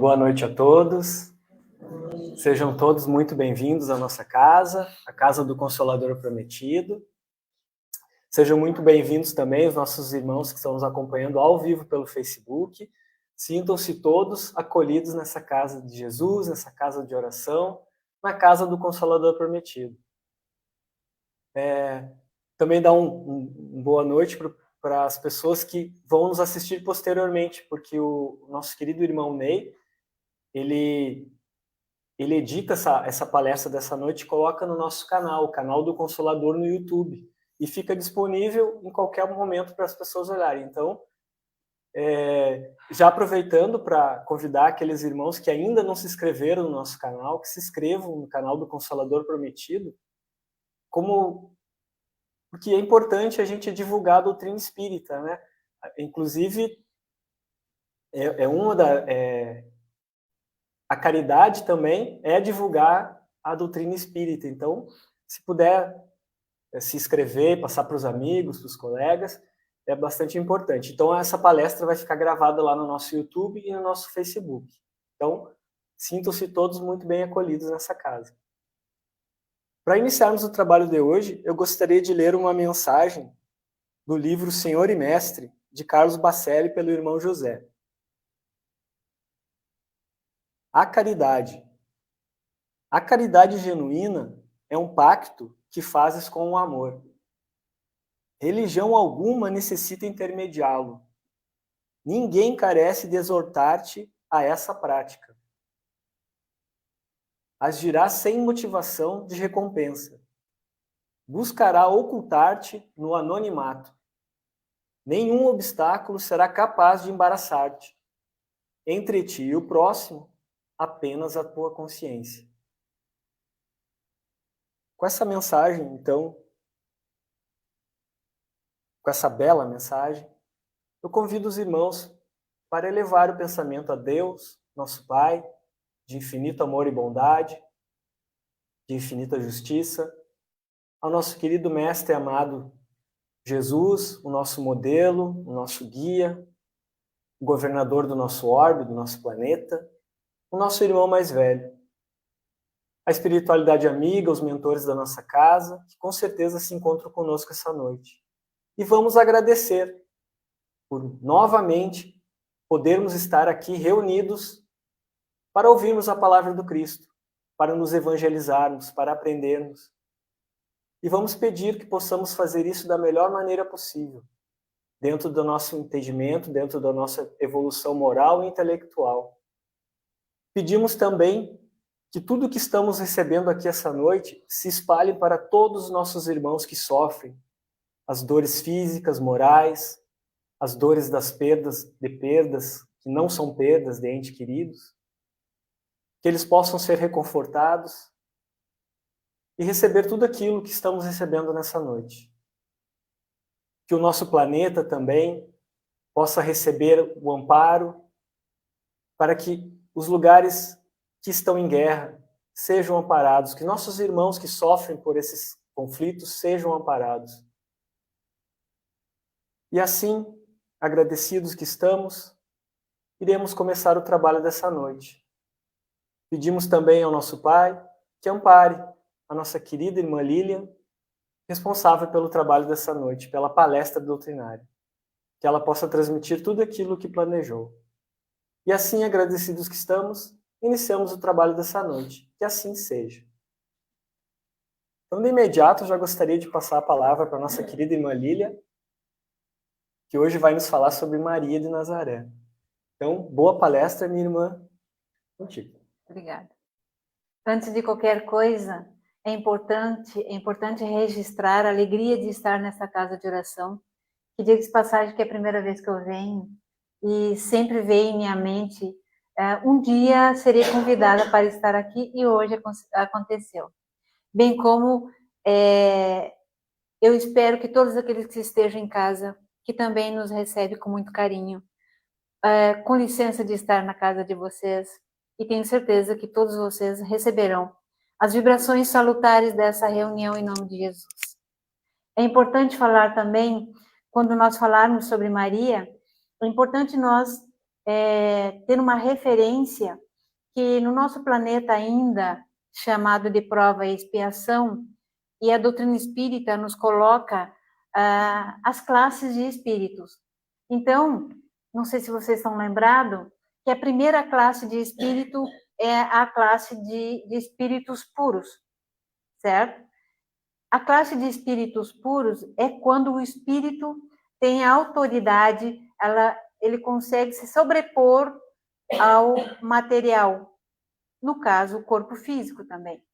boa noite a todos. Sejam todos muito bem-vindos à nossa casa, a Casa do Consolador Prometido. Sejam muito bem-vindos também os nossos irmãos que estão nos acompanhando ao vivo pelo Facebook. Sintam-se todos acolhidos nessa casa de Jesus, nessa casa de oração, na Casa do Consolador Prometido. Também dá uma boa noite para as pessoas que vão nos assistir posteriormente, porque o nosso querido irmão Ney, ele edita essa palestra dessa noite e coloca no nosso canal, o canal do Consolador no YouTube, e fica disponível em qualquer momento para as pessoas olharem. Então, já aproveitando para convidar aqueles irmãos que ainda não se inscreveram no nosso canal, que se inscrevam no canal do Consolador Prometido, porque é importante a gente divulgar a doutrina espírita, né? Inclusive, a caridade também é divulgar a doutrina espírita. Então, se puder se inscrever, passar para os amigos, para os colegas, é bastante importante. Então, essa palestra vai ficar gravada lá no nosso YouTube e no nosso Facebook. Então, sintam-se todos muito bem acolhidos nessa casa. Para iniciarmos o trabalho de hoje, eu gostaria de ler uma mensagem do livro Senhor e Mestre, de Carlos Bacelli, pelo irmão José. A caridade. A caridade genuína é um pacto que fazes com o amor. Religião alguma necessita intermediá-lo. Ninguém carece de exortar-te a essa prática. Agirá sem motivação de recompensa. Buscará ocultar-te no anonimato. Nenhum obstáculo será capaz de embaraçar-te. Entre ti e o próximo, apenas a tua consciência. Com essa mensagem, então, com essa bela mensagem, eu convido os irmãos para elevar o pensamento a Deus, nosso Pai, de infinito amor e bondade, de infinita justiça, ao nosso querido Mestre amado Jesus, o nosso modelo, o nosso guia, o governador do nosso orbe, do nosso planeta, o nosso irmão mais velho, a espiritualidade amiga, os mentores da nossa casa, que com certeza se encontram conosco essa noite. E vamos agradecer por novamente podermos estar aqui reunidos para ouvirmos a palavra do Cristo, para nos evangelizarmos, para aprendermos. E vamos pedir que possamos fazer isso da melhor maneira possível, dentro do nosso entendimento, dentro da nossa evolução moral e intelectual. Pedimos também que tudo que estamos recebendo aqui essa noite se espalhe para todos os nossos irmãos que sofrem as dores físicas, morais, as dores das perdas, que não são perdas de entes queridos, que eles possam ser reconfortados e receber tudo aquilo que estamos recebendo nessa noite. Que o nosso planeta também possa receber o amparo para que os lugares que estão em guerra sejam amparados, que nossos irmãos que sofrem por esses conflitos sejam amparados. E assim, agradecidos que estamos, iremos começar o trabalho dessa noite. Pedimos também ao nosso Pai que ampare a nossa querida irmã Lilian, responsável pelo trabalho dessa noite, pela palestra doutrinária, que ela possa transmitir tudo aquilo que planejou. E assim, agradecidos que estamos, iniciamos o trabalho dessa noite. Que assim seja. Então, de imediato, eu já gostaria de passar a palavra para a nossa querida irmã Lilian, que hoje vai nos falar sobre Maria de Nazaré. Então, boa palestra, minha irmã. Contigo. Obrigada. Antes de qualquer coisa, é importante registrar a alegria de estar nessa casa de oração, que diga de passagem que é a primeira vez que eu venho, e sempre veio em minha mente, um dia serei convidada para estar aqui, e hoje aconteceu. Bem como eu espero que todos aqueles que estejam em casa, que também nos recebem com muito carinho, com licença de estar na casa de vocês, e tenho certeza que todos vocês receberão as vibrações salutares dessa reunião em nome de Jesus. É importante falar também, quando nós falarmos sobre Maria, é importante nós ter uma referência que no nosso planeta ainda chamado de prova e expiação, e a doutrina espírita nos coloca as classes de espíritos. Então, não sei se vocês estão lembrados, que a primeira classe de espírito é a classe de espíritos puros, certo? A classe de espíritos puros é quando o espírito tem a autoridade, ele consegue se sobrepor ao material, no caso, o corpo físico também.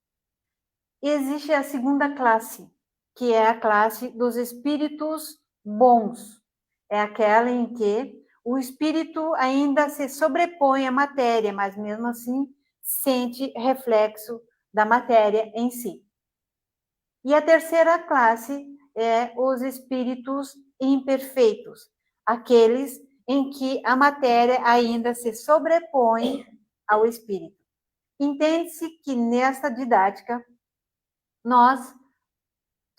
E existe a segunda classe, que é a classe dos espíritos bons. É aquela em que o espírito ainda se sobrepõe à matéria, mas mesmo assim sente reflexo da matéria em si. E a terceira classe é os espíritos imperfeitos, aqueles em que a matéria ainda se sobrepõe ao espírito. Entende-se que nesta didática nós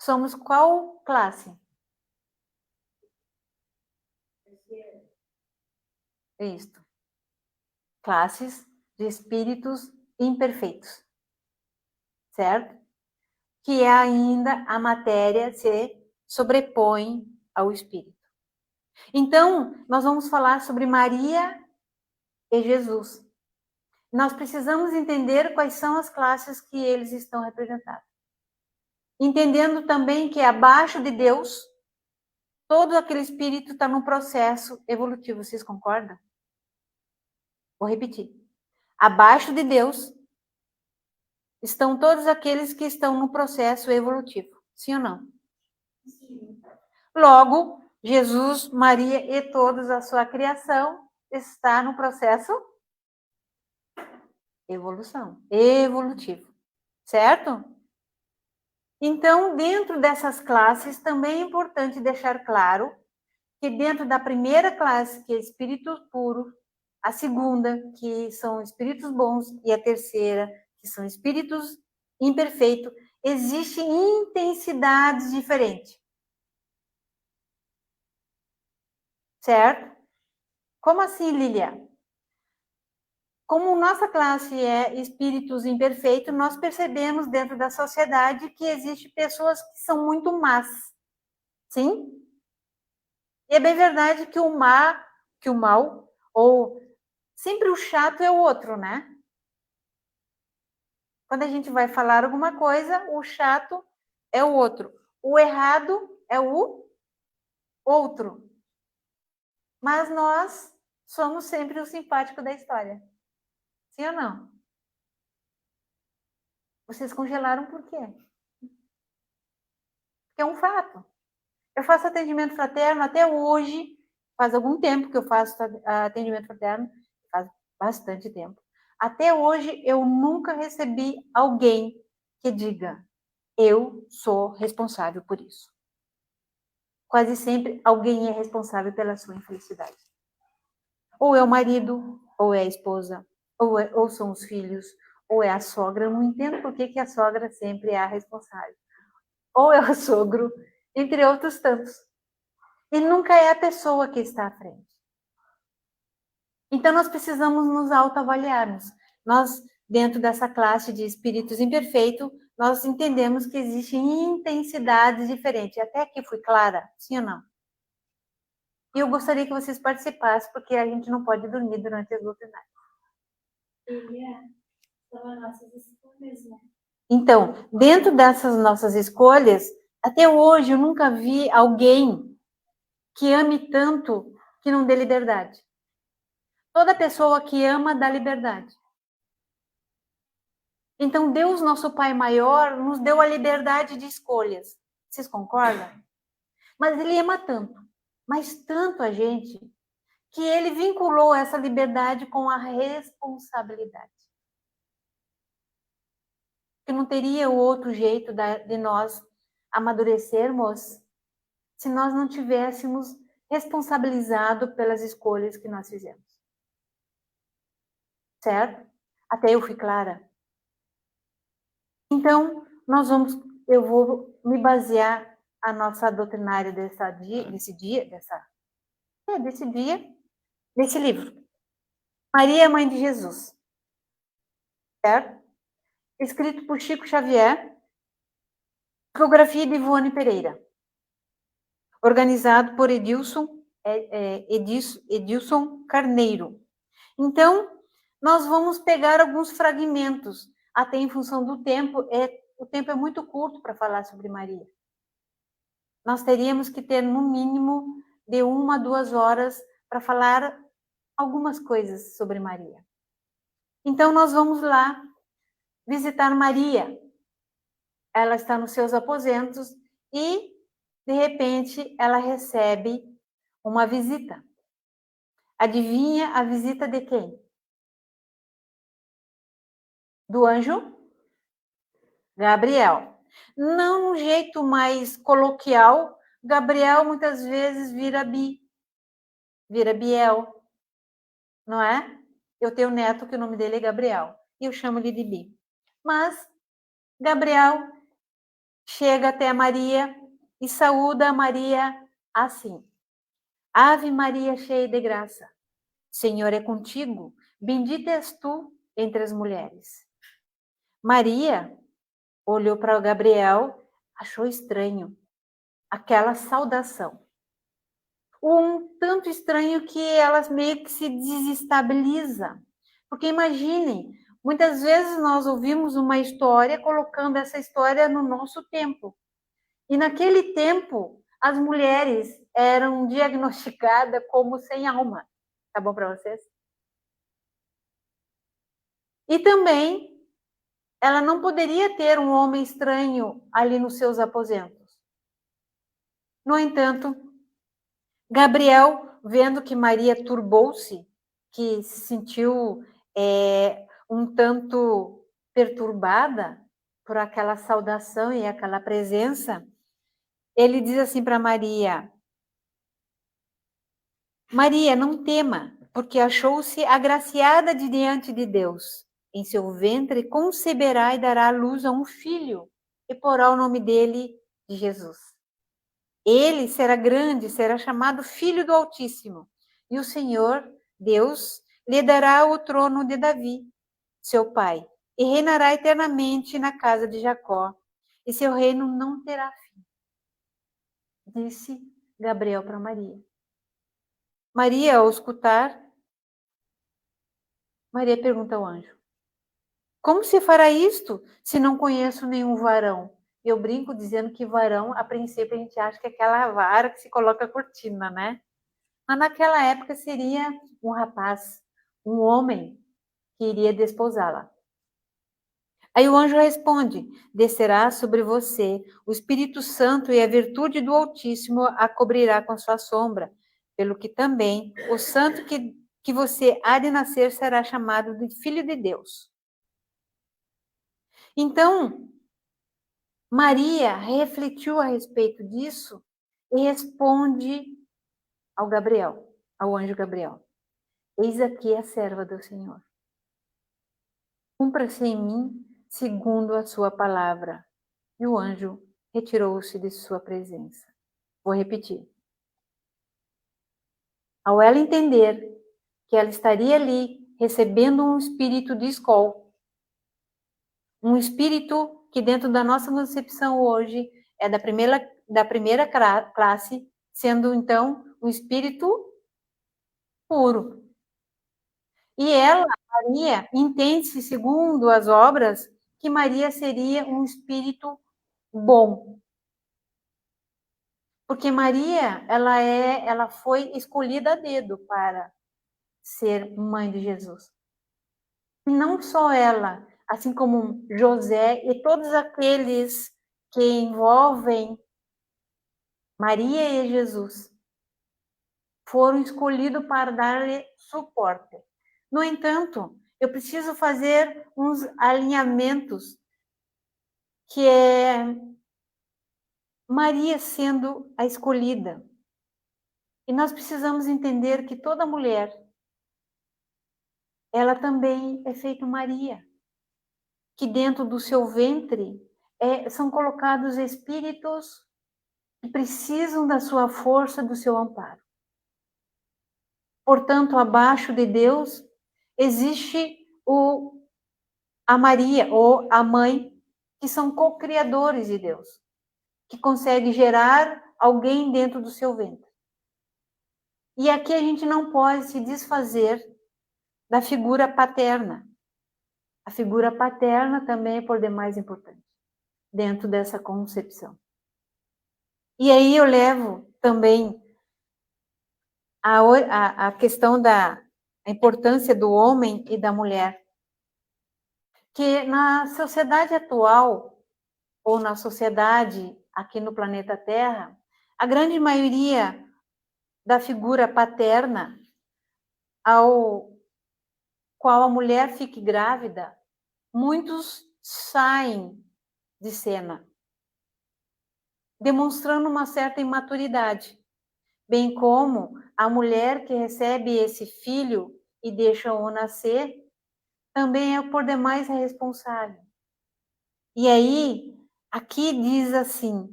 somos qual classe? Isto. Classes de espíritos imperfeitos. Certo? Que ainda a matéria se sobrepõe ao espírito. Então, nós vamos falar sobre Maria e Jesus. Nós precisamos entender quais são as classes que eles estão representados. Entendendo também que abaixo de Deus, todo aquele espírito está num processo evolutivo. Vocês concordam? Vou repetir. Abaixo de Deus estão todos aqueles que estão no processo evolutivo. Sim ou não? Sim. Logo, Jesus, Maria e todos a sua criação está no processo evolutivo. Certo? Então, dentro dessas classes, também é importante deixar claro que dentro da primeira classe, que é espírito puro, a segunda, que são espíritos bons, e a terceira, que são espíritos imperfeitos, existem intensidades diferentes. Certo? Como assim, Lilia? Como nossa classe é espíritos imperfeitos, nós percebemos dentro da sociedade que existem pessoas que são muito más. Sim? E é bem verdade que o mal, ou sempre o chato é o outro, né? Quando a gente vai falar alguma coisa, o chato é o outro. O errado é o outro. Mas nós somos sempre o simpático da história. Sim ou não? Vocês congelaram por quê? Porque é um fato. Eu faço atendimento fraterno até hoje, faz algum tempo que eu faço atendimento fraterno, faz bastante tempo. Até hoje eu nunca recebi alguém que diga, eu sou responsável por isso. Quase sempre alguém é responsável pela sua infelicidade. Ou é o marido, ou é a esposa, ou são os filhos, ou é a sogra. Eu não entendo por que a sogra sempre é a responsável. Ou é o sogro, entre outros tantos. E nunca é a pessoa que está à frente. Então, nós precisamos nos autoavaliarmos. Nós, dentro dessa classe de espíritos imperfeitos, nós entendemos que existem intensidades diferentes. Até aqui fui clara? Sim ou não? E eu gostaria que vocês participassem, porque a gente não pode dormir durante as doutrinárias. São as nossas escolhas, né? Então, dentro dessas nossas escolhas, até hoje eu nunca vi alguém que ame tanto que não dê liberdade. Toda pessoa que ama dá liberdade. Então, Deus, nosso Pai maior, nos deu a liberdade de escolhas. Vocês concordam? Mas Ele ama tanto, mas tanto a gente, que Ele vinculou essa liberdade com a responsabilidade. Que não teria outro jeito de nós amadurecermos se nós não tivéssemos responsabilizado pelas escolhas que nós fizemos. Certo? Até eu fui clara? Então, eu vou me basear a nossa doutrinária desse livro. Maria é mãe de Jesus, certo? Escrito por Chico Xavier, psicografia de Ivone Pereira, organizado por Edilson Carneiro. Então, nós vamos pegar alguns fragmentos, até em função do tempo, o tempo é muito curto para falar sobre Maria. Nós teríamos que ter, no mínimo, de 1 a 2 horas para falar algumas coisas sobre Maria. Então, nós vamos lá visitar Maria. Ela está nos seus aposentos e, de repente, ela recebe uma visita. Adivinha a visita de quem? Do anjo Gabriel. Não no jeito mais coloquial, Gabriel muitas vezes vira Biel, não é? Eu tenho um neto que o nome dele é Gabriel, e eu chamo ele de Bi. Mas Gabriel chega até Maria e saúda Maria assim: Ave Maria, cheia de graça, Senhor é contigo, bendita és tu entre as mulheres. Maria olhou para o Gabriel, achou estranho aquela saudação. Um tanto estranho que ela meio que se desestabiliza. Porque imaginem, muitas vezes nós ouvimos uma história colocando essa história no nosso tempo. E naquele tempo, as mulheres eram diagnosticadas como sem alma. Tá bom para vocês? E também, ela não poderia ter um homem estranho ali nos seus aposentos. No entanto, Gabriel, vendo que Maria turbou-se, que se sentiu um tanto perturbada por aquela saudação e aquela presença, ele diz assim para Maria: Maria, não tema, porque achou-se agraciada de diante de Deus. Em seu ventre conceberá e dará à luz a um filho, e porá o nome dele de Jesus. Ele será grande, será chamado Filho do Altíssimo, e o Senhor, Deus, lhe dará o trono de Davi, seu pai, e reinará eternamente na casa de Jacó, e seu reino não terá fim. Disse Gabriel para Maria. Maria, ao escutar, Maria pergunta ao anjo: como se fará isto se não conheço nenhum varão? Eu brinco dizendo que varão, a princípio, a gente acha que é aquela vara que se coloca a cortina, né? Mas naquela época seria um rapaz, um homem que iria desposá-la. Aí o anjo responde: descerá sobre você o Espírito Santo e a virtude do Altíssimo a cobrirá com sua sombra, pelo que também o santo que você há de nascer será chamado de Filho de Deus. Então, Maria refletiu a respeito disso e responde ao Gabriel, ao anjo Gabriel: eis aqui a serva do Senhor. Cumpra-se em mim segundo a sua palavra. E o anjo retirou-se de sua presença. Vou repetir. Ao ela entender que ela estaria ali recebendo um espírito de escol, um espírito que dentro da nossa concepção hoje é da primeira classe, sendo então um espírito puro. E ela, Maria, entende-se, segundo as obras, que Maria seria um espírito bom. Porque Maria, ela foi escolhida a dedo para ser mãe de Jesus. E não só ela, assim como José e todos aqueles que envolvem Maria e Jesus, foram escolhidos para dar-lhe suporte. No entanto, eu preciso fazer uns alinhamentos, que é Maria sendo a escolhida. E nós precisamos entender que toda mulher, ela também é feita Maria, que dentro do seu ventre são colocados espíritos que precisam da sua força, do seu amparo. Portanto, abaixo de Deus, existe a Maria, ou a mãe, que são co-criadores de Deus, que consegue gerar alguém dentro do seu ventre. E aqui a gente não pode se desfazer da figura paterna. A figura paterna também é por demais importante dentro dessa concepção. E aí eu levo também a questão da importância do homem e da mulher, que na sociedade atual, ou na sociedade aqui no planeta Terra, a grande maioria da figura paterna, ao qual a mulher fique grávida, muitos saem de cena, demonstrando uma certa imaturidade, bem como a mulher que recebe esse filho e deixa-o nascer, também é por demais responsável. E aí, aqui diz assim,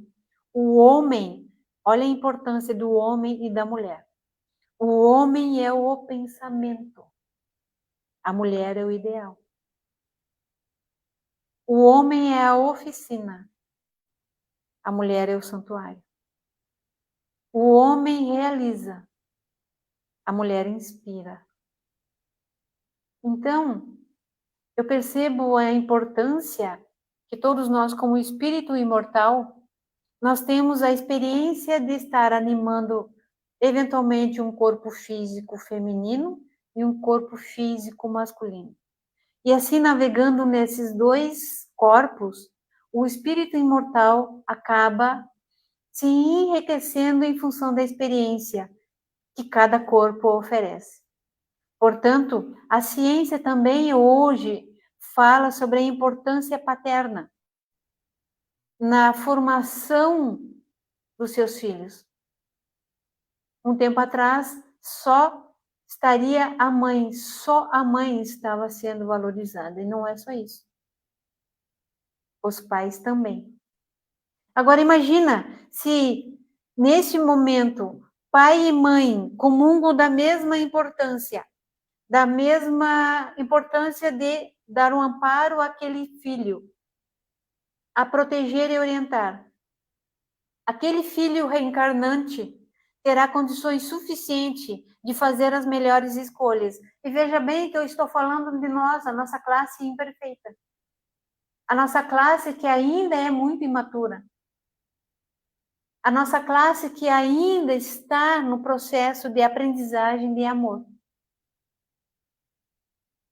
o homem, olha a importância do homem e da mulher. O homem é o pensamento, a mulher é o ideal. O homem é a oficina, a mulher é o santuário. O homem realiza, a mulher inspira. Então, eu percebo a importância que todos nós, como espírito imortal, nós temos a experiência de estar animando, eventualmente, um corpo físico feminino e um corpo físico masculino. E assim, navegando nesses dois corpos, o espírito imortal acaba se enriquecendo em função da experiência que cada corpo oferece. Portanto, a ciência também hoje fala sobre a importância paterna na formação dos seus filhos. Um tempo atrás, só estaria a mãe, só a mãe estava sendo valorizada, e não é só isso. Os pais também. Agora imagina se neste momento pai e mãe comungam da mesma importância de dar um amparo àquele filho, a proteger e orientar. Aquele filho reencarnante terá condições suficientes de fazer as melhores escolhas. E veja bem que eu estou falando de nós, a nossa classe imperfeita. A nossa classe que ainda é muito imatura. A nossa classe que ainda está no processo de aprendizagem de amor.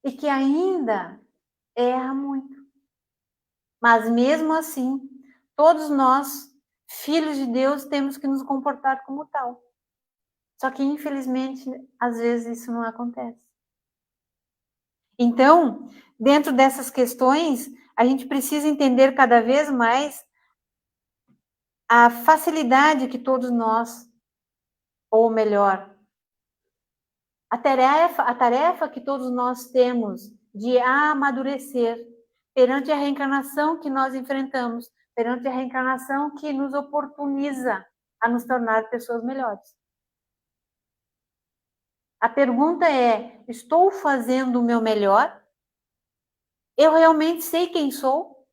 E que ainda erra muito. Mas mesmo assim, todos nós, filhos de Deus, temos que nos comportar como tal. Só que, infelizmente, às vezes isso não acontece. Então, dentro dessas questões, a gente precisa entender cada vez mais a facilidade que todos nós, ou melhor, a tarefa que todos nós temos de amadurecer perante a reencarnação que nós enfrentamos, perante a reencarnação que nos oportuniza a nos tornar pessoas melhores. A pergunta é, estou fazendo o meu melhor? Eu realmente sei quem sou?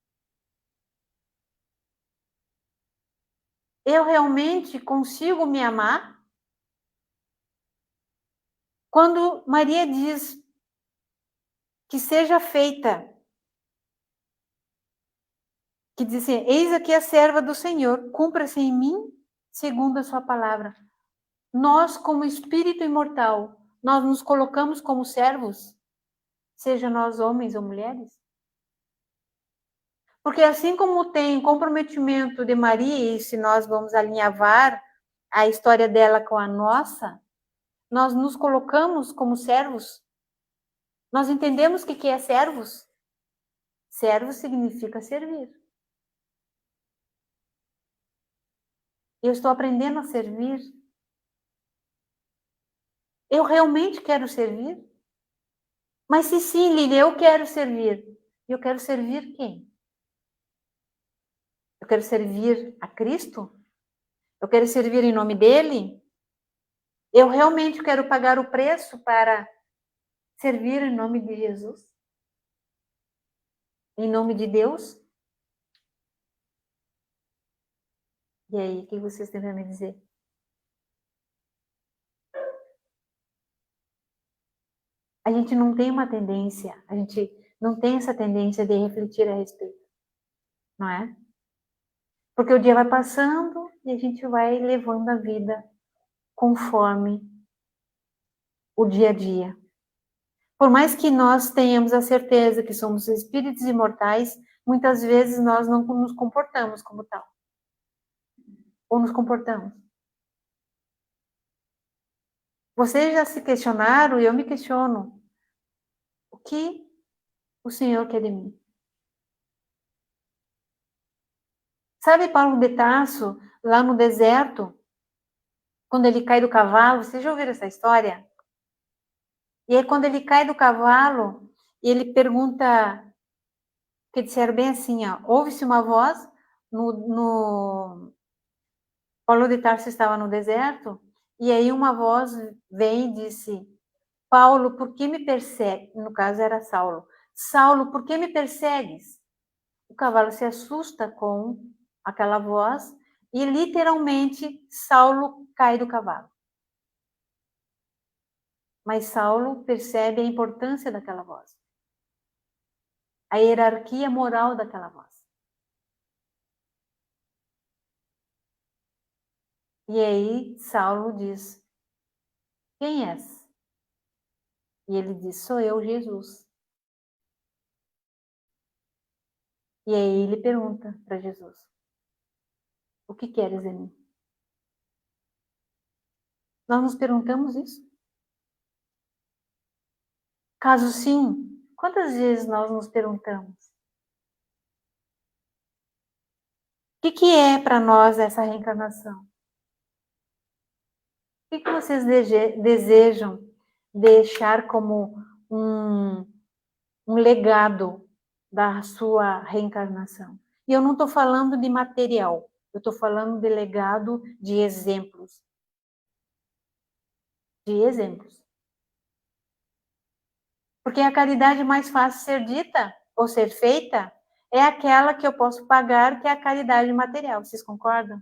Eu realmente consigo me amar? Quando Maria diz que seja feita, que diz assim, eis aqui a serva do Senhor, cumpra-se em mim segundo a sua palavra. Nós, como espírito imortal, nós nos colocamos como servos, seja nós homens ou mulheres? Porque assim como tem comprometimento de Maria, e se nós vamos alinhavar a história dela com a nossa, nós nos colocamos como servos. Nós entendemos o que é servos? Servo significa servir. Eu estou aprendendo a servir. Eu realmente quero servir? Mas se sim, Lília, eu quero servir. Eu quero servir quem? Eu quero servir a Cristo? Eu quero servir em nome dele? Eu realmente quero pagar o preço para servir em nome de Jesus? Em nome de Deus? E aí, o que vocês têm para me dizer? A gente não tem uma tendência, a gente não tem essa tendência de refletir a respeito, não é? Porque o dia vai passando e a gente vai levando a vida conforme o dia a dia. Por mais que nós tenhamos a certeza que somos espíritos imortais, muitas vezes nós não nos comportamos como tal. Ou nos comportamos. Vocês já se questionaram e eu me questiono. O que o Senhor quer de mim? Sabe Paulo de Tarso, lá no deserto, quando ele cai do cavalo? Vocês já ouviram essa história? E aí quando ele cai do cavalo, ele pergunta, que disseram bem assim, ó, ouve-se uma voz Paulo de Tarso estava no deserto, e aí uma voz vem e disse, Paulo, por que me persegue? No caso era Saulo. Saulo, por que me persegues? O cavalo se assusta com aquela voz e literalmente Saulo cai do cavalo. Mas Saulo percebe a importância daquela voz. A hierarquia moral daquela voz. E aí Saulo diz, quem és? E ele diz, sou eu, Jesus. E aí ele pergunta para Jesus, o que queres de mim? Nós nos perguntamos isso? Caso sim, quantas vezes nós nos perguntamos? O que é para nós essa reencarnação? O que vocês desejam deixar como um legado da sua reencarnação? E eu não estou falando de material, eu estou falando de legado de exemplos. De exemplos. Porque a caridade mais fácil de ser dita ou ser feita é aquela que eu posso pagar, que é a caridade material. Vocês concordam?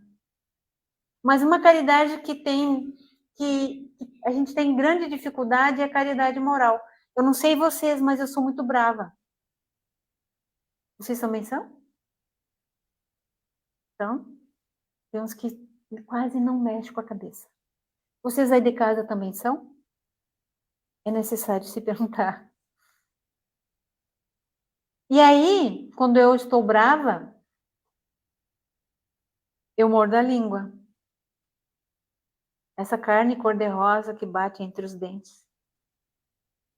Mas uma caridade que a gente tem grande dificuldade é a caridade moral. Eu não sei vocês, mas eu sou muito brava. Vocês também são? Então, tem uns que quase não mexem com a cabeça. Vocês aí de casa também são? É necessário se perguntar. E aí, quando eu estou brava, eu mordo a língua. Essa carne cor-de-rosa que bate entre os dentes,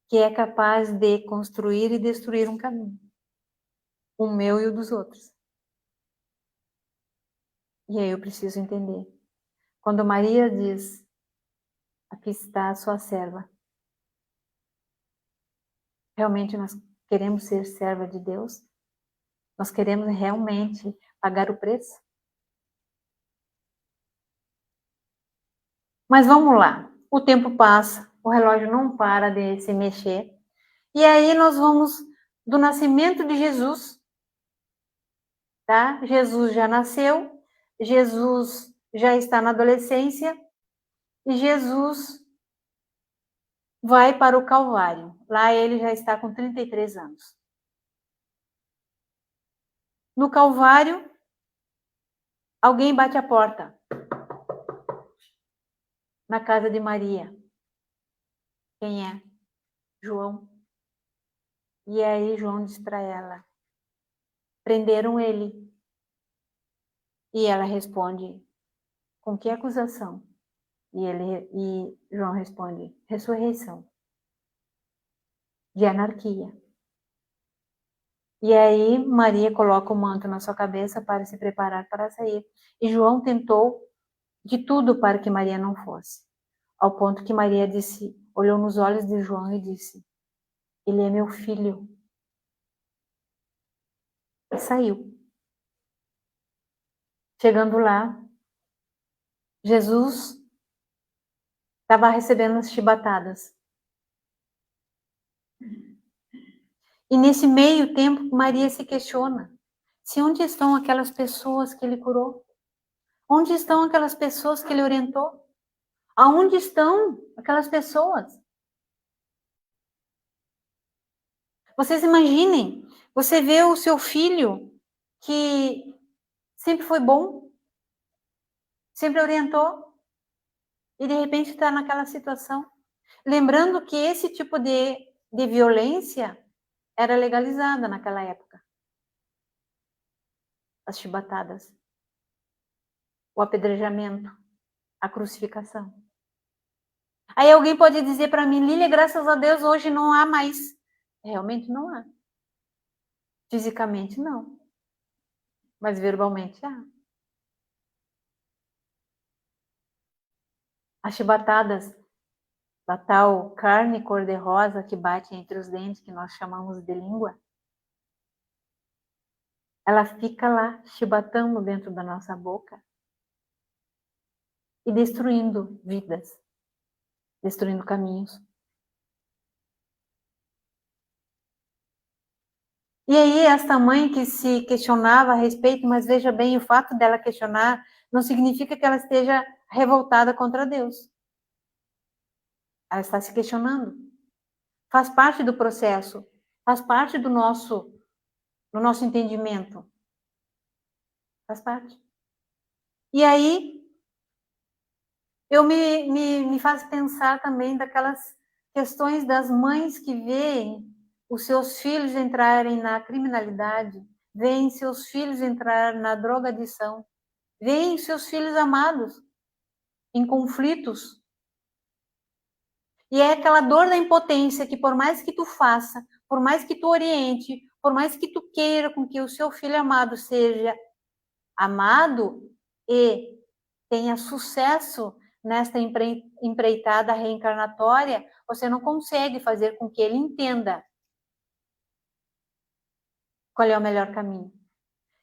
que é capaz de construir e destruir um caminho, o meu e o dos outros. E aí eu preciso entender. Quando Maria diz, aqui está a sua serva, realmente nós queremos ser serva de Deus? Nós queremos realmente pagar o preço? Mas vamos lá. O tempo passa, o relógio não para de se mexer. E aí nós vamos do nascimento de Jesus, tá? Jesus já nasceu, Jesus já está na adolescência e Jesus vai para o Calvário. Lá ele já está com 33 anos. No Calvário, alguém bate a porta. Na casa de Maria. Quem é? João. E aí João diz para ela, prenderam ele. E ela responde, com que acusação? E João responde, ressurreição. De anarquia. E aí Maria coloca o manto na sua cabeça para se preparar para sair. E João tentou de tudo para que Maria não fosse. Ao ponto que Maria disse, olhou nos olhos de João e disse, ele é meu filho. E saiu. Chegando lá, Jesus estava recebendo as chibatadas. E nesse meio tempo, Maria se questiona: se onde estão aquelas pessoas que ele curou? Onde estão aquelas pessoas que ele orientou? Aonde estão aquelas pessoas? Vocês imaginem, você vê o seu filho que sempre foi bom, sempre orientou, e de repente está naquela situação. Lembrando que esse tipo de violência era legalizada naquela época. As chibatadas, o apedrejamento, a crucificação. Aí alguém pode dizer para mim: Lília, graças a Deus hoje não há mais. Realmente não há. Fisicamente não. Mas verbalmente há. As chibatadas da tal carne cor-de-rosa que bate entre os dentes, que nós chamamos de língua, ela fica lá chibatando dentro da nossa boca e destruindo vidas, destruindo caminhos. E aí esta mãe que se questionava a respeito, mas veja bem, o fato dela questionar não significa que ela esteja revoltada contra Deus. Ela está se questionando. Faz parte do processo, faz parte do nosso entendimento. Faz parte. E aí, me faz pensar também daquelas questões das mães que veem os seus filhos entrarem na criminalidade, veem seus filhos entrar na drogadição, veem seus filhos amados em conflitos. E é aquela dor da impotência que por mais que tu faça, por mais que tu oriente, por mais que tu queira com que o seu filho amado seja amado e tenha sucesso nesta empreitada reencarnatória, você não consegue fazer com que ele entenda qual é o melhor caminho.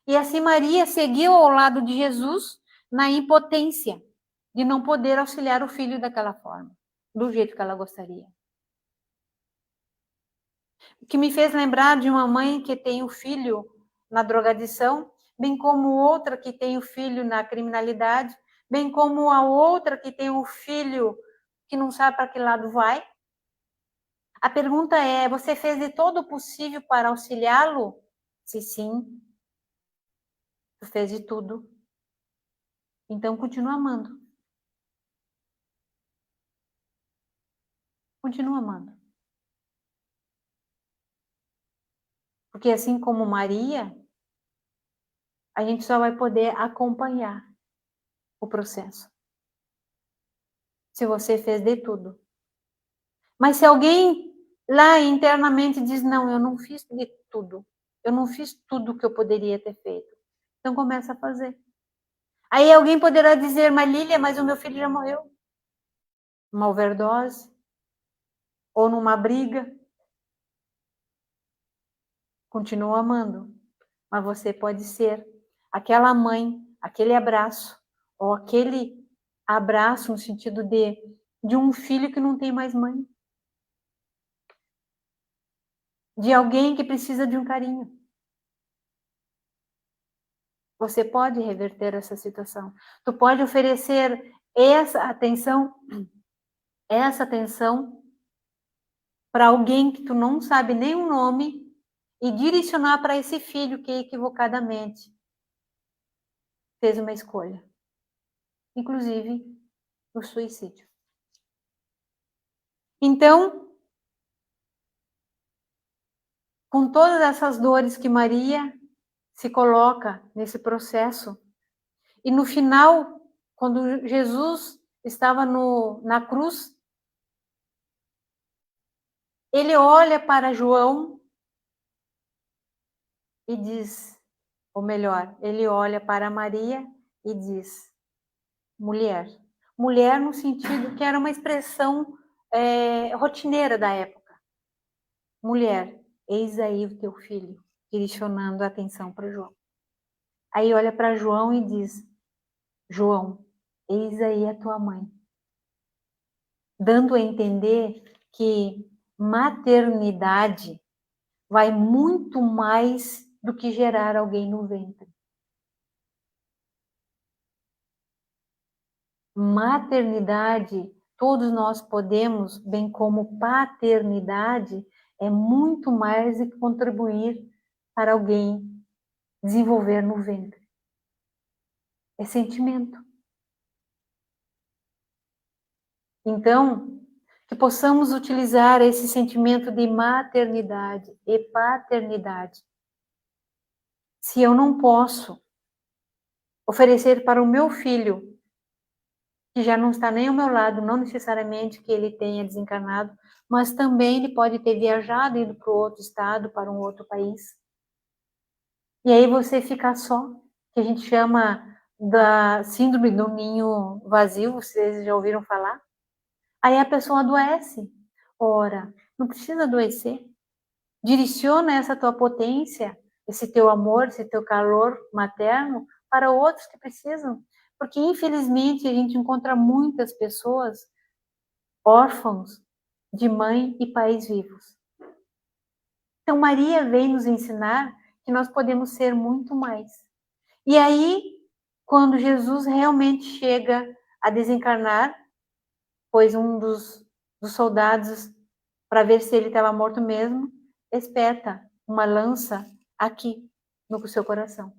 E assim Maria seguiu ao lado de Jesus na impotência de não poder auxiliar o filho daquela forma, do jeito que ela gostaria. O que me fez lembrar de uma mãe que tem o filho na drogadição, bem como outra que tem o filho na criminalidade, bem como a outra que tem o filho que não sabe para que lado vai. A pergunta é: você fez de todo o possível para auxiliá-lo? Se sim, tu fez de tudo. Então continua amando. Continua amando. Porque assim como Maria, a gente só vai poder acompanhar o processo. Se você fez de tudo. Mas se alguém lá internamente diz: não, eu não fiz de tudo. Eu não fiz tudo o que eu poderia ter feito. Então começa a fazer. Aí alguém poderá dizer: mas Lília, mas o meu filho já morreu. Uma overdose. Ou numa briga. Continua amando. Mas você pode ser aquela mãe, aquele abraço, ou aquele abraço no sentido de um filho que não tem mais mãe. De alguém que precisa de um carinho. Você pode reverter essa situação. Tu pode oferecer essa atenção para alguém que tu não sabe nem o nome e direcionar para esse filho que equivocadamente fez uma escolha. Inclusive o suicídio. Então, com todas essas dores que Maria se coloca nesse processo, e no final, quando Jesus estava na cruz, ele olha para João e diz, ou melhor, ele olha para Maria e diz, mulher. Mulher no sentido que era uma expressão rotineira da época. Mulher, eis aí o teu filho, direcionando a atenção para João. Aí olha para João e diz, João, eis aí a tua mãe. Dando a entender que maternidade vai muito mais do que gerar alguém no ventre. Maternidade, todos nós podemos, bem como paternidade, é muito mais do que contribuir para alguém desenvolver no ventre. É sentimento. Então, que possamos utilizar esse sentimento de maternidade e paternidade. Se eu não posso oferecer para o meu filho, que já não está nem ao meu lado, não necessariamente que ele tenha desencarnado, mas também ele pode ter viajado, ido para outro estado, para um outro país. E aí você fica só, que a gente chama da síndrome do ninho vazio, vocês já ouviram falar? Aí a pessoa adoece. Ora, não precisa adoecer. Direciona essa tua potência, esse teu amor, esse teu calor materno para outros que precisam. Porque, infelizmente, a gente encontra muitas pessoas órfãos de mãe e pais vivos. Então, Maria vem nos ensinar que nós podemos ser muito mais. E aí, quando Jesus realmente chega a desencarnar, pois um dos soldados, para ver se ele estava morto mesmo, espeta uma lança aqui no seu coração.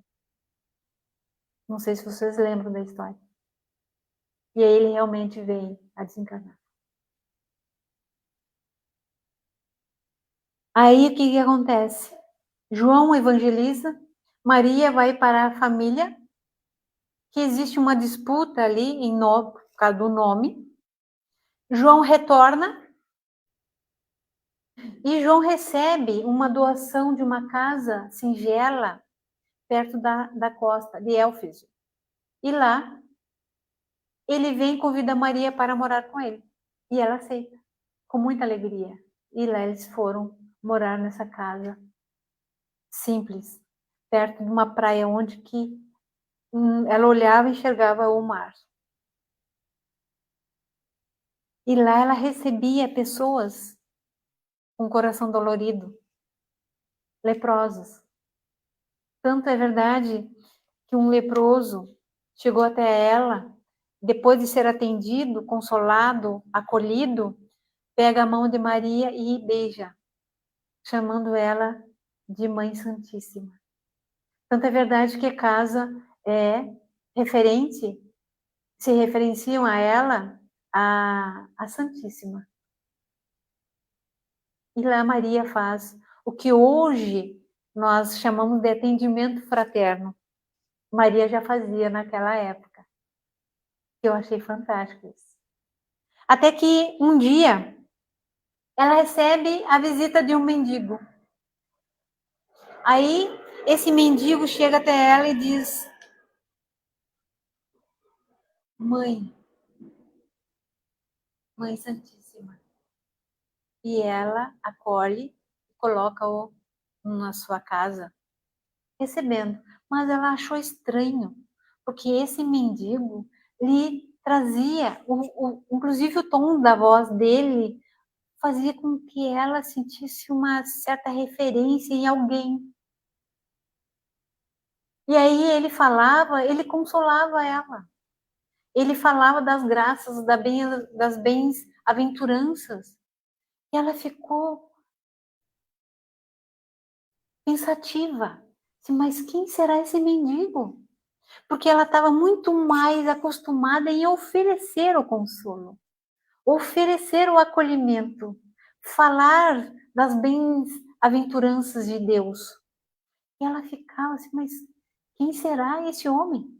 Não sei se vocês lembram da história. E aí ele realmente veio a desencarnar. Aí o que acontece? João evangeliza, Maria vai para a família, que existe uma disputa ali por causa do nome. João retorna e João recebe uma doação de uma casa singela perto da costa de Éfeso. E lá ele vem e convida Maria para morar com ele. E ela aceita, com muita alegria. E lá eles foram morar nessa casa simples, perto de uma praia onde que ela olhava e enxergava o mar. E lá ela recebia pessoas com coração dolorido, leprosos. Tanto é verdade que um leproso chegou até ela, depois de ser atendido, consolado, acolhido, pega a mão de Maria e beija, chamando ela de Mãe Santíssima. Tanto é verdade que a casa é referente, se referenciam a ela, a Santíssima. E lá Maria faz o que hoje nós chamamos de atendimento fraterno. Maria já fazia naquela época. Eu achei fantástico isso. Até que um dia ela recebe a visita de um mendigo. Aí esse mendigo chega até ela e diz: Mãe Santíssima. E ela acolhe e coloca-o na sua casa, recebendo. Mas ela achou estranho, porque esse mendigo lhe trazia, inclusive o tom da voz dele, fazia com que ela sentisse uma certa referência em alguém. E aí ele falava, ele consolava ela. Ele falava das graças, das bem-aventuranças. E ela ficou pensativa. Mas quem será esse mendigo? Porque ela estava muito mais acostumada em oferecer o consolo, oferecer o acolhimento, falar das bem-aventuranças de Deus. E ela ficava assim, mas quem será esse homem?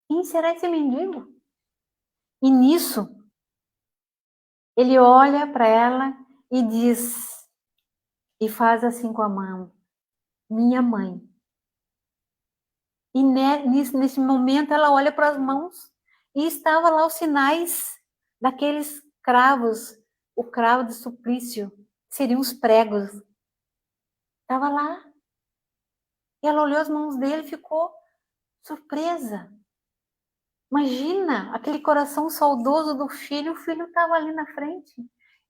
Quem será esse mendigo? E nisso, ele olha para ela e diz, e faz assim com a mão, minha mãe. E nesse momento ela olha para as mãos e estava lá os sinais daqueles cravos, o cravo de suplício, seriam os pregos. Estava lá. E ela olhou as mãos dele e ficou surpresa. Imagina aquele coração saudoso do filho, o filho estava ali na frente.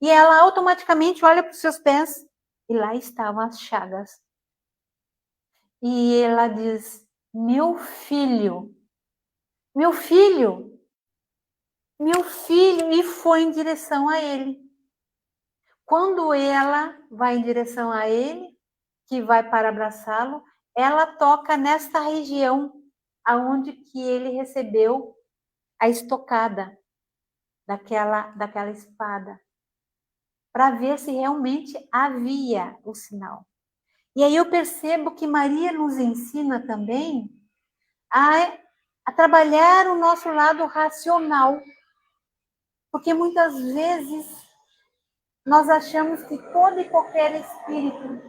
E ela automaticamente olha para os seus pés e lá estavam as chagas. E ela diz: meu filho, meu filho, meu filho, e foi em direção a ele. Quando ela vai em direção a ele, que vai para abraçá-lo, ela toca nesta região aonde que ele recebeu a estocada daquela espada, para ver se realmente havia o sinal. E aí eu percebo que Maria nos ensina também a trabalhar o nosso lado racional, porque muitas vezes nós achamos que todo e qualquer espírito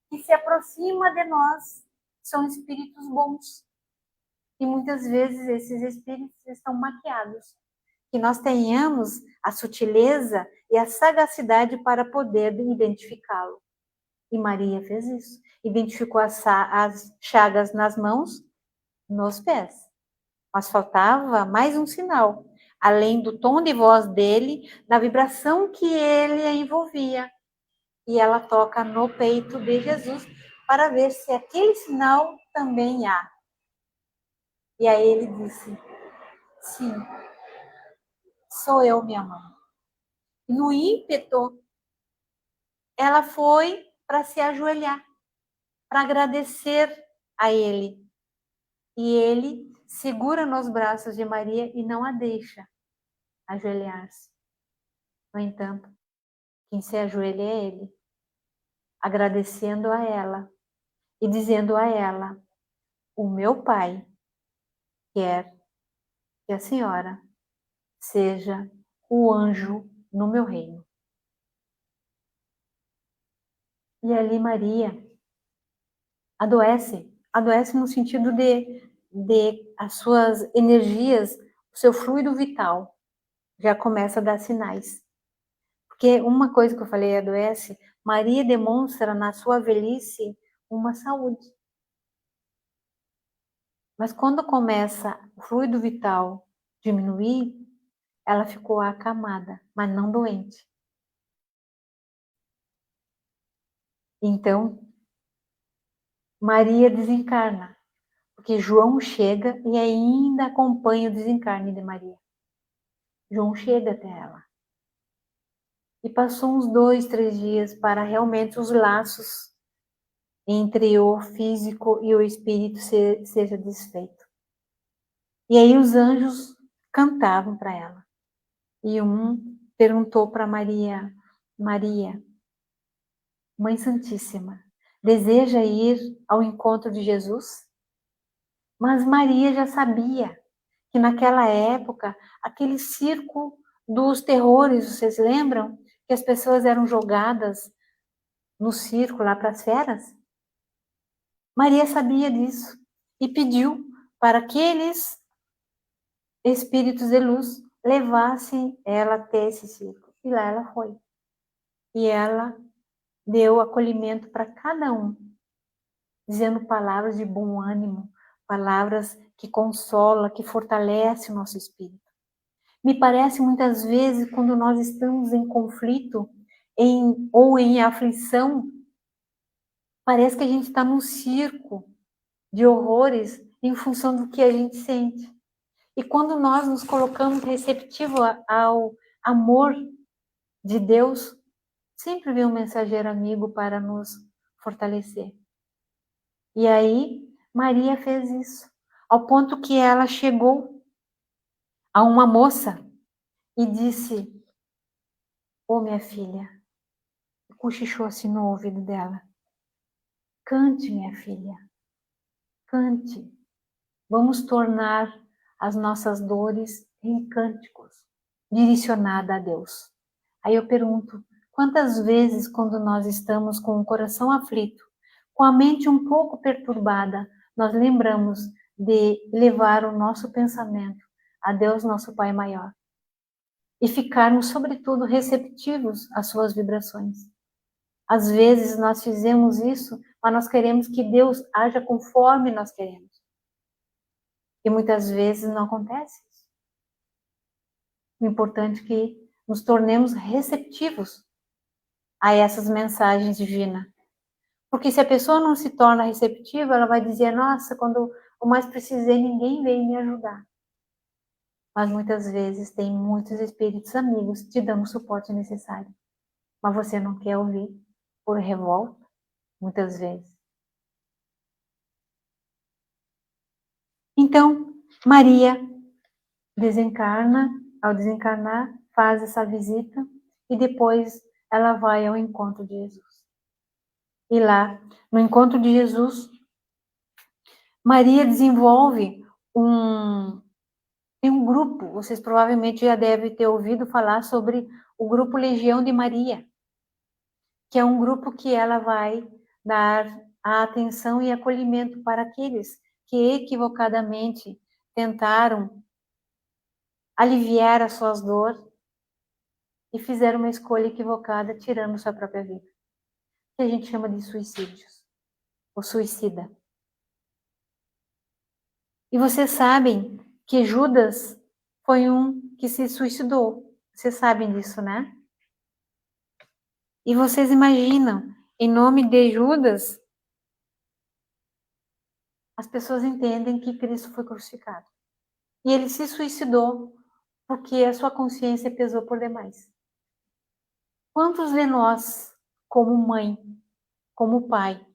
que se aproxima de nós são espíritos bons. E muitas vezes esses espíritos estão maquiados. Que nós tenhamos a sutileza e a sagacidade para poder identificá-lo. E Maria fez isso. Identificou as chagas nas mãos, nos pés. Mas faltava mais um sinal. Além do tom de voz dele, da vibração que ele a envolvia. E ela toca no peito de Jesus para ver se aquele sinal também há. E aí ele disse: sim, sou eu, minha mãe. No ímpeto, ela foi para se ajoelhar, para agradecer a ele. E ele segura nos braços de Maria e não a deixa ajoelhar-se. No entanto, quem se ajoelha é ele, agradecendo a ela e dizendo a ela: o meu pai quer que a senhora seja o anjo no meu reino. E ali Maria adoece no sentido de as suas energias, o seu fluido vital já começa a dar sinais. Porque uma coisa que eu falei, adoece, Maria demonstra na sua velhice uma saúde. Mas quando começa o fluido vital diminuir, ela ficou acamada, mas não doente. Então, Maria desencarna, porque João chega e ainda acompanha o desencarne de Maria. João chega até ela. E passou uns 2, 3 dias para realmente os laços entre o físico e o espírito seja desfeito. E aí os anjos cantavam para ela. E um perguntou para Maria: Maria, Mãe Santíssima, deseja ir ao encontro de Jesus? Mas Maria já sabia que naquela época, aquele circo dos terrores, vocês lembram? Que as pessoas eram jogadas no circo lá para as feras? Maria sabia disso e pediu para aqueles espíritos de luz levassem ela até esse circo. E lá ela foi. E ela deu acolhimento para cada um, dizendo palavras de bom ânimo, palavras que consolam, que fortalecem o nosso espírito. Me parece muitas vezes quando nós estamos em conflito ou em aflição, parece que a gente está num circo de horrores em função do que a gente sente. E quando nós nos colocamos receptivos ao amor de Deus, sempre vem um mensageiro amigo para nos fortalecer. E aí, Maria fez isso, ao ponto que ela chegou a uma moça e disse: ô minha filha, cochichou assim no ouvido dela, cante, minha filha, cante. Vamos tornar as nossas dores em cânticos, direcionada a Deus. Aí eu pergunto, quantas vezes quando nós estamos com o coração aflito, com a mente um pouco perturbada, nós lembramos de levar o nosso pensamento a Deus, nosso Pai maior, e ficarmos, sobretudo, receptivos às suas vibrações. Às vezes nós fizemos isso, mas nós queremos que Deus haja conforme nós queremos. E muitas vezes não acontece isso. O importante é que nos tornemos receptivos a essas mensagens divinas. Porque se a pessoa não se torna receptiva, ela vai dizer, nossa, quando eu mais precisei, ninguém veio me ajudar. Mas muitas vezes tem muitos espíritos amigos te dando o suporte necessário. Mas você não quer ouvir por revolta, muitas vezes. Então, Maria desencarna, ao desencarnar, faz essa visita e depois ela vai ao encontro de Jesus. E lá, no encontro de Jesus, Maria desenvolve um grupo, vocês provavelmente já devem ter ouvido falar sobre o grupo Legião de Maria, que é um grupo que ela vai dar a atenção e acolhimento para aqueles que equivocadamente tentaram aliviar as suas dores e fizeram uma escolha equivocada, tirando sua própria vida. Que a gente chama de suicídios, ou suicida. E vocês sabem que Judas foi um que se suicidou. Vocês sabem disso, né? E vocês imaginam, em nome de Judas, as pessoas entendem que Cristo foi crucificado. E ele se suicidou porque a sua consciência pesou por demais. Quantos de nós, como mãe, como pai,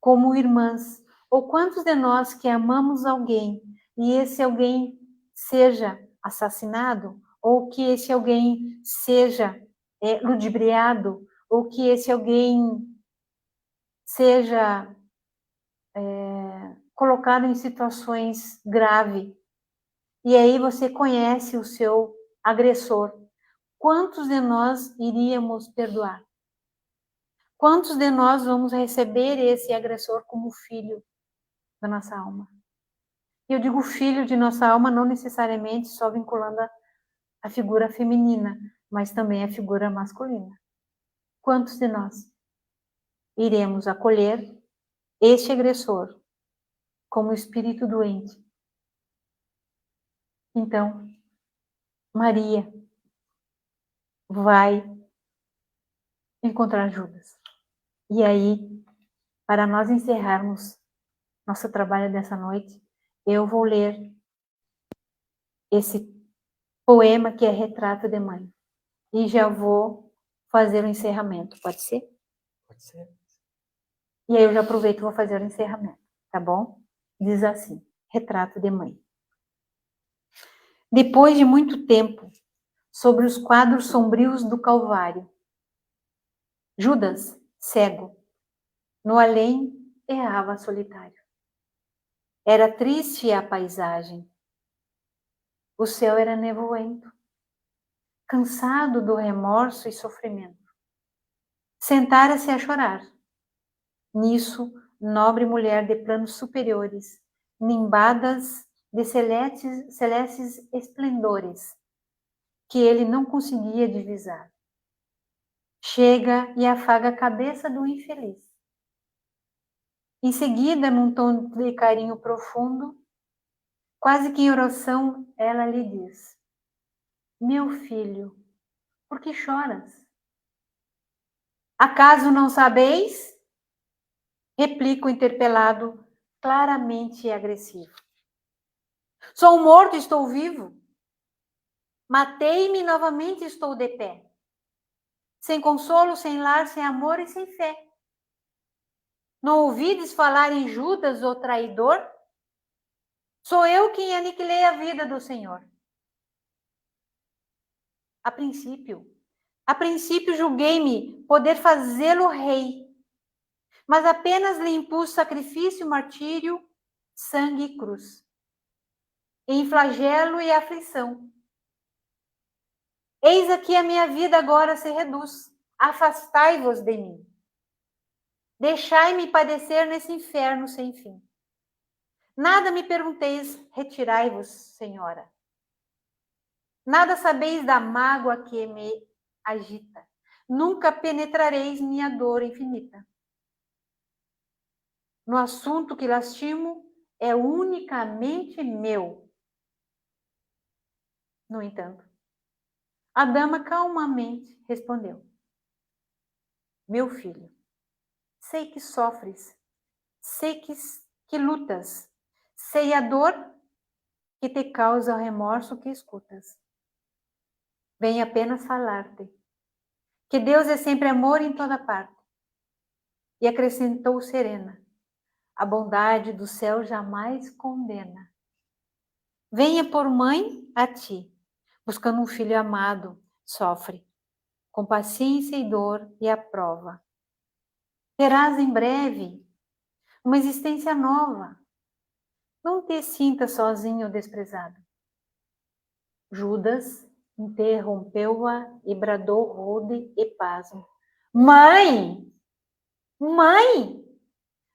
como irmãs, ou quantos de nós que amamos alguém e esse alguém seja assassinado, ou que esse alguém seja ludibriado, ou que esse alguém seja colocado em situações graves, e aí você conhece o seu agressor. Quantos de nós iríamos perdoar? Quantos de nós vamos receber esse agressor como filho da nossa alma? E eu digo filho de nossa alma não necessariamente só vinculando a figura feminina, mas também a figura masculina. Quantos de nós iremos acolher este agressor como espírito doente? Então, Maria vai encontrar Judas. E aí, para nós encerrarmos nosso trabalho dessa noite, eu vou ler esse poema que é Retrato de Mãe. E já vou fazer o encerramento, pode ser? Pode ser. E aí eu já aproveito e vou fazer o encerramento, tá bom? Diz assim, Retrato de Mãe. Depois de muito tempo, sobre os quadros sombrios do Calvário, Judas, cego, no além, errava solitário. Era triste a paisagem. O céu era nevoento, cansado do remorso e sofrimento. Sentara-se a chorar. Nisso, nobre mulher de planos superiores, nimbadas de celestes esplendores, que ele não conseguia divisar. Chega e afaga a cabeça do infeliz. Em seguida, num tom de carinho profundo, quase que em oração, ela lhe diz: Meu filho, por que choras? Acaso não sabeis? Replica o interpelado, claramente agressivo. Sou morto, estou vivo. Matei-me e novamente estou de pé. Sem consolo, sem lar, sem amor e sem fé. Não ouvides falar em Judas, o traidor? Sou eu quem aniquilei a vida do Senhor. A princípio julguei-me poder fazê-lo rei, mas apenas lhe impus sacrifício, martírio, sangue e cruz, em flagelo e aflição. Eis aqui a minha vida agora se reduz. Afastai-vos de mim. Deixai-me padecer nesse inferno sem fim. Nada me pergunteis, retirai-vos, Senhora. Nada sabeis da mágoa que me agita. Nunca penetrareis minha dor infinita. No assunto que lastimo é unicamente meu. No entanto, a dama calmamente respondeu: meu filho, sei que sofres, sei que lutas, sei a dor que te causa o remorso que escutas. Venho apenas falar-te que Deus é sempre amor em toda parte. E acrescentou serena, a bondade do céu jamais condena. Venha por mãe a ti, buscando um filho amado, sofre, com paciência e dor e a prova. Terás em breve uma existência nova. Não te sinta sozinho ou desprezado. Judas interrompeu-a e bradou rude e pasmo. Mãe! Mãe!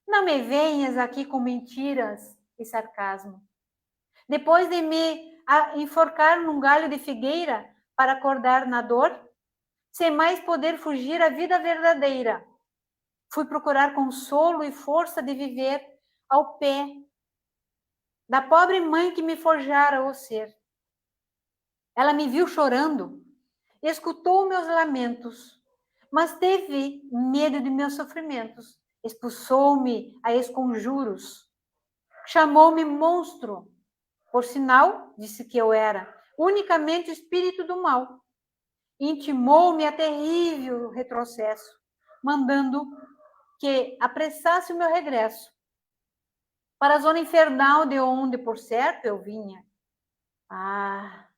Não me venhas aqui com mentiras e sarcasmo. Depois de me enforcar num galho de figueira para acordar na dor, sem mais poder fugir à vida verdadeira, fui procurar consolo e força de viver ao pé da pobre mãe que me forjara o ser. Ela me viu chorando, escutou meus lamentos, mas teve medo de meus sofrimentos, expulsou-me a esconjuros, chamou-me monstro. Por sinal, disse que eu era unicamente o espírito do mal. Intimou-me a terrível retrocesso, mandando que apressasse o meu regresso para a zona infernal de onde, por certo, eu vinha. Ah,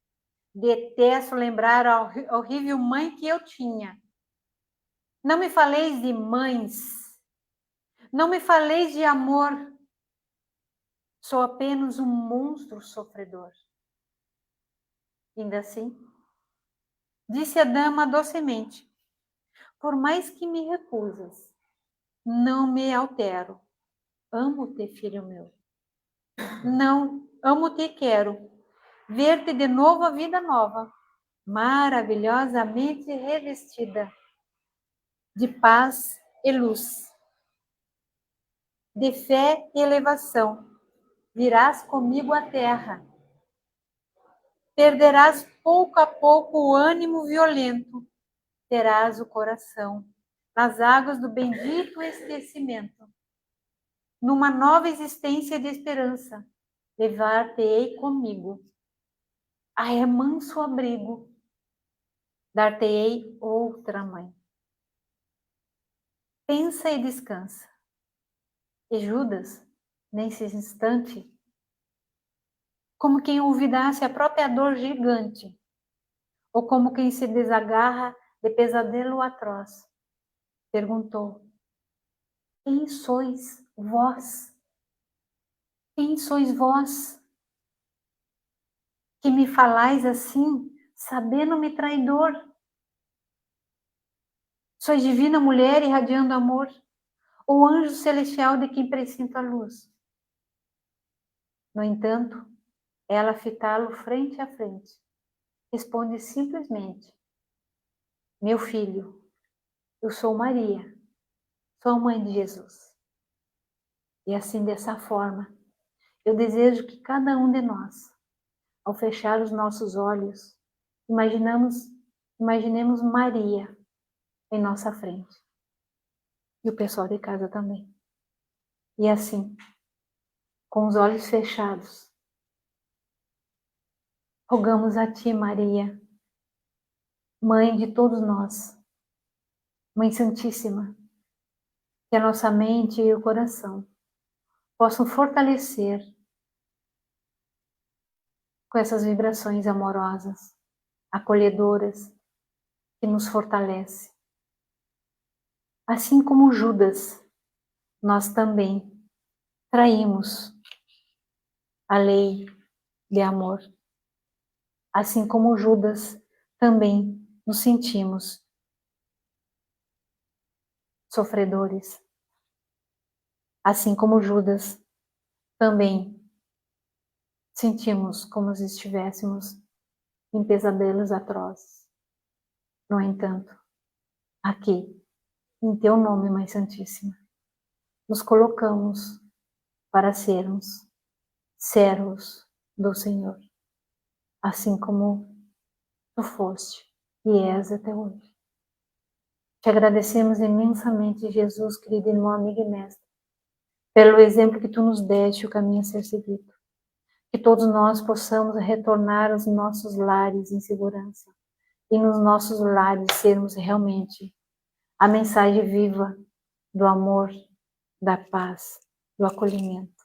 detesto lembrar a horrível mãe que eu tinha. Não me faleis de mães, não me faleis de amor. Sou apenas um monstro sofredor. Ainda assim, disse a dama docemente, por mais que me recusas, não me altero. Amo-te, filho meu. Não, amo-te e quero ver-te de novo a vida nova, maravilhosamente revestida de paz e luz, de fé e elevação. Virás comigo à terra. Perderás pouco a pouco o ânimo violento. Terás o coração nas águas do bendito esquecimento. Numa nova existência de esperança, levar-te-ei comigo. A remanso abrigo, dar-te-ei outra mãe. Pensa e descansa. E Judas, nesse instante, como quem olvidasse a própria dor gigante, ou como quem se desagarra de pesadelo atroz, perguntou: quem sois vós? Quem sois vós que me falais assim, sabendo-me traidor? Sois divina mulher irradiando amor, ou anjo celestial de quem presinto a luz? No entanto, ela, fitá-lo frente a frente, responde simplesmente: meu filho, eu sou Maria, sou a mãe de Jesus. E assim, dessa forma, eu desejo que cada um de nós, ao fechar os nossos olhos, imaginemos Maria em nossa frente. E o pessoal de casa também. E assim, com os olhos fechados, rogamos a Ti, Maria, Mãe de todos nós, Mãe Santíssima, que a nossa mente e o coração possam fortalecer com essas vibrações amorosas, acolhedoras, que nos fortalece. Assim como Judas, nós também traímos a lei de amor. Assim como Judas, também nos sentimos sofredores. Assim como Judas, também sentimos como se estivéssemos em pesadelos atrozes. No entanto, aqui, em Teu nome, Mãe Santíssima, nos colocamos para sermos servos do Senhor, assim como Tu foste e és até hoje. Te agradecemos imensamente, Jesus, querido irmão, amigo e mestre, pelo exemplo que tu nos deste, o caminho a ser seguido. Que todos nós possamos retornar aos nossos lares em segurança e nos nossos lares sermos realmente a mensagem viva do amor, da paz, do acolhimento,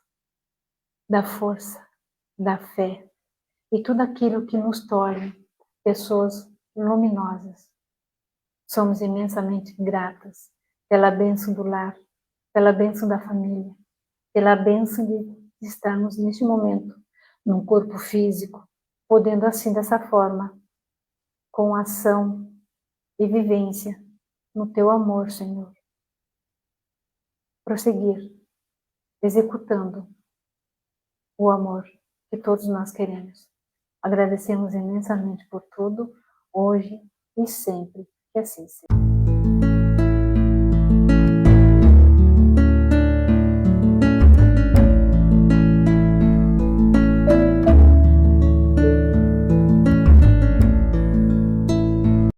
da força, da fé e tudo aquilo que nos torne pessoas luminosas. Somos imensamente gratas pela bênção do lar, pela bênção da família, pela bênção de estarmos neste momento num corpo físico, podendo assim dessa forma, com ação e vivência no teu amor, Senhor, prosseguir executando o amor que todos nós queremos. Agradecemos imensamente por tudo, hoje e sempre, que assim seja.